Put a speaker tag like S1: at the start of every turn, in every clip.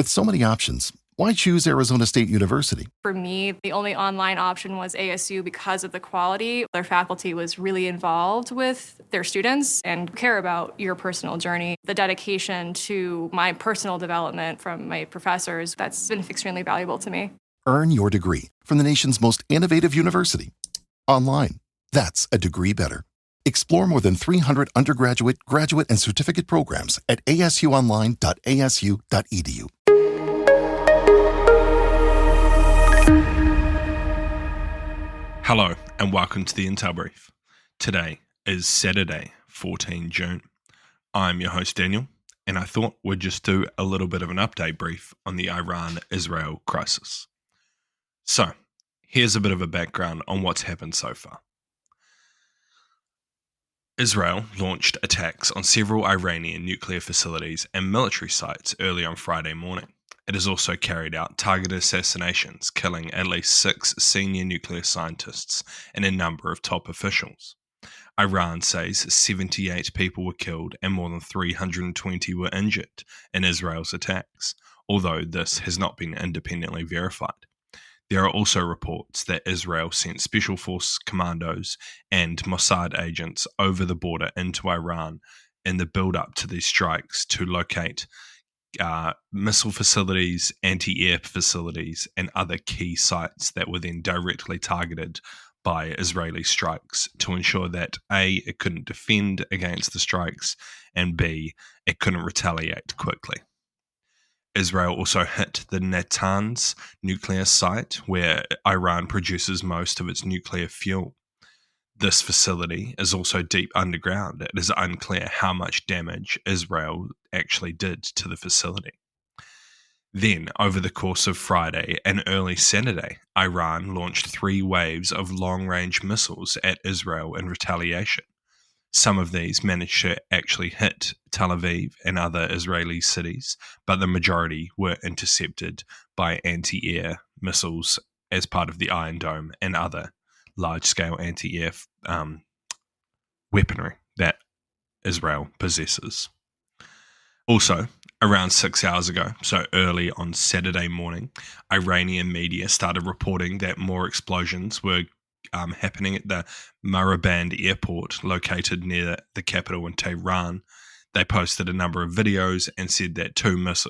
S1: With so many options, why choose Arizona State University?
S2: For me, the only online option was ASU because of the quality. Their faculty was really involved with their students and care about your personal journey. The dedication to my personal development from my professors, that's been extremely valuable to me.
S1: Earn your degree from the nation's most innovative university. Online. That's a degree better. Explore more than 300 undergraduate, graduate, and certificate programs at asuonline.asu.edu.
S3: Hello and welcome to the Intel Brief. Today is Saturday, 14 June. I'm your host Daniel, and I thought we'd just do a little bit of an update brief on the Iran-Israel crisis. So, here's a bit of a background on what's happened so far. Israel launched attacks on several Iranian nuclear facilities and military sites early on Friday morning. It has also carried out targeted assassinations, killing at least 6 senior nuclear scientists and a number of top officials. Iran says 78 people were killed and more than 320 were injured in Israel's attacks, although this has not been independently verified. There are also reports that Israel sent Special Force commandos and Mossad agents over the border into Iran in the build-up to these strikes to locate missile facilities, anti-air facilities, and other key sites that were then directly targeted by Israeli strikes to ensure that A, it couldn't defend against the strikes, and B, it couldn't retaliate quickly. Israel also hit the Natanz nuclear site where Iran produces most of its nuclear fuel. This facility is also deep underground. It is unclear how much damage Israel actually did to the facility. Then, over the course of Friday and early Saturday, Iran launched 3 waves of long-range missiles at Israel in retaliation. Some of these managed to actually hit Tel Aviv and other Israeli cities, but the majority were intercepted by anti-air missiles as part of the Iron Dome and other large-scale anti-air weaponry that Israel possesses. Also, around 6 hours ago, so early on Saturday morning, Iranian media started reporting that more explosions were happening at the Mariband airport located near the capital in Tehran. They posted a number of videos and said that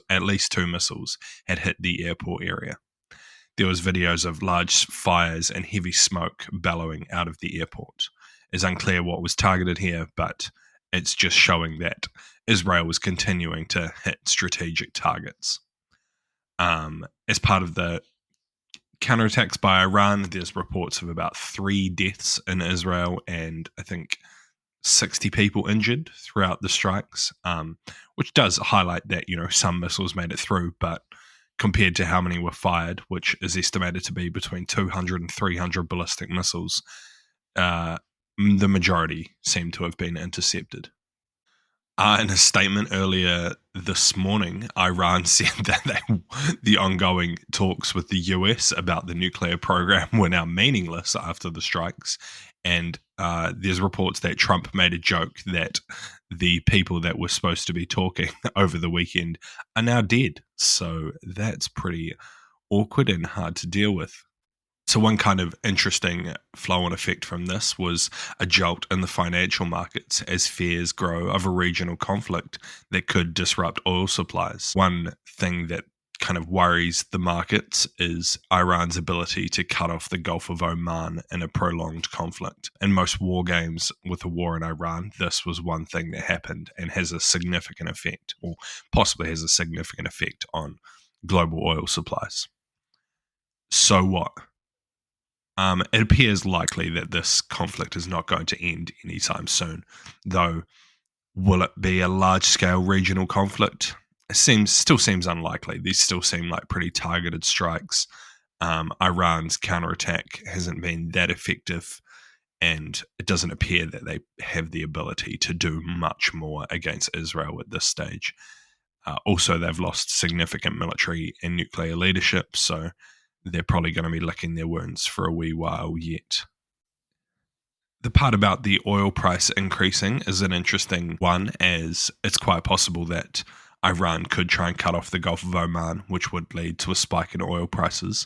S3: at least two missiles had hit the airport area. There was videos of large fires and heavy smoke bellowing out of the airport. It's unclear what was targeted here, but it's just showing that Israel was continuing to hit strategic targets. As part of the counterattacks by Iran, there's reports of about 3 deaths in Israel and I think 60 people injured throughout the strikes, which does highlight that, some missiles made it through, but compared to how many were fired, which is estimated to be between 200 and 300 ballistic missiles, the majority seem to have been intercepted. In a statement earlier this morning, Iran said that the ongoing talks with the US about the nuclear program were now meaningless after the strikes. And there's reports that Trump made a joke that the people that were supposed to be talking over the weekend are now dead. So that's pretty awkward and hard to deal with. So one kind of interesting flow-on effect from this was a jolt in the financial markets as fears grow of a regional conflict that could disrupt oil supplies. One thing that kind of worries the markets is Iran's ability to cut off the Gulf of Oman in a prolonged conflict. In most war games with a war in Iran, this was one thing that happened and has a significant effect, or possibly has a significant effect on global oil supplies. So what? It appears likely that this conflict is not going to end anytime soon, though will it be a large-scale regional conflict? It still seems unlikely. These still seem like pretty targeted strikes. Iran's counterattack hasn't been that effective, and it doesn't appear that they have the ability to do much more against Israel at this stage. Also, they've lost significant military and nuclear leadership, so they're probably going to be licking their wounds for a wee while yet. The part about the oil price increasing is an interesting one, as it's quite possible that Iran could try and cut off the Gulf of Oman, which would lead to a spike in oil prices.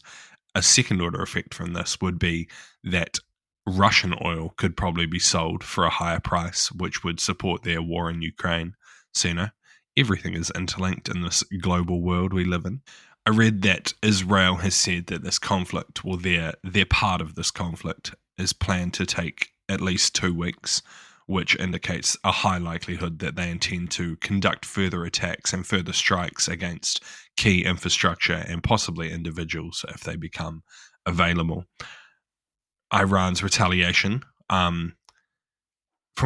S3: A second order effect from this would be that Russian oil could probably be sold for a higher price, which would support their war in Ukraine. So, everything is interlinked in this global world we live in. I read that Israel has said that this conflict, or their part of this conflict, is planned to take at least 2 weeks, which indicates a high likelihood that they intend to conduct further attacks and further strikes against key infrastructure and possibly individuals if they become available. Iran's retaliation, from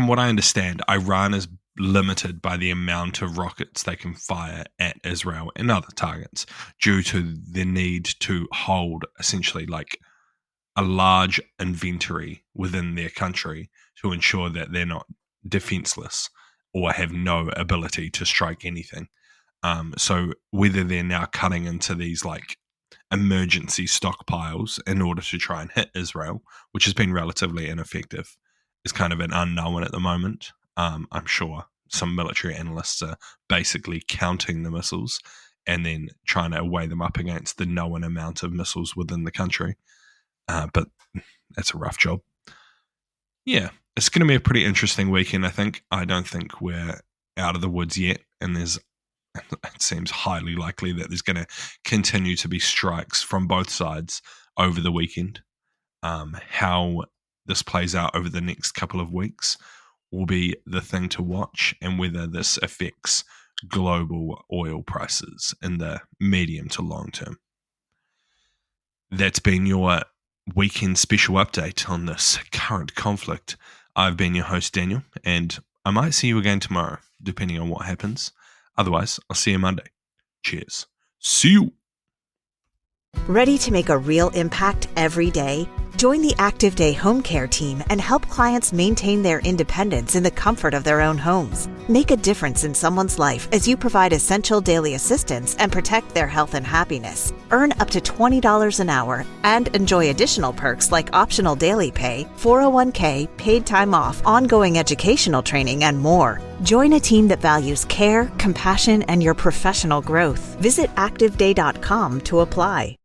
S3: what I understand, Iran is limited by the amount of rockets they can fire at Israel and other targets due to the need to hold essentially like a large inventory within their country to ensure that they're not defenseless or have no ability to strike anything. So whether they're now cutting into these like emergency stockpiles in order to try and hit Israel, which has been relatively ineffective, is kind of an unknown at the moment. I'm sure some military analysts are basically counting the missiles and then trying to weigh them up against the known amount of missiles within the country. But that's a rough job. Yeah, it's going to be a pretty interesting weekend, I think. I don't think we're out of the woods yet, and it seems highly likely that there's going to continue to be strikes from both sides over the weekend. How this plays out over the next couple of weeks will be the thing to watch, and whether this affects global oil prices in the medium to long term. That's been your weekend special update on this current conflict. I've been your host, Daniel, and I might see you again tomorrow, depending on what happens. Otherwise, I'll see you Monday. Cheers. See you.
S4: Ready to make a real impact every day? Join the Active Day Home Care team and help clients maintain their independence in the comfort of their own homes. Make a difference in someone's life as you provide essential daily assistance and protect their health and happiness. Earn up to $20 an hour and enjoy additional perks like optional daily pay, 401k, paid time off, ongoing educational training, and more. Join a team that values care, compassion, and your professional growth. Visit activeday.com to apply.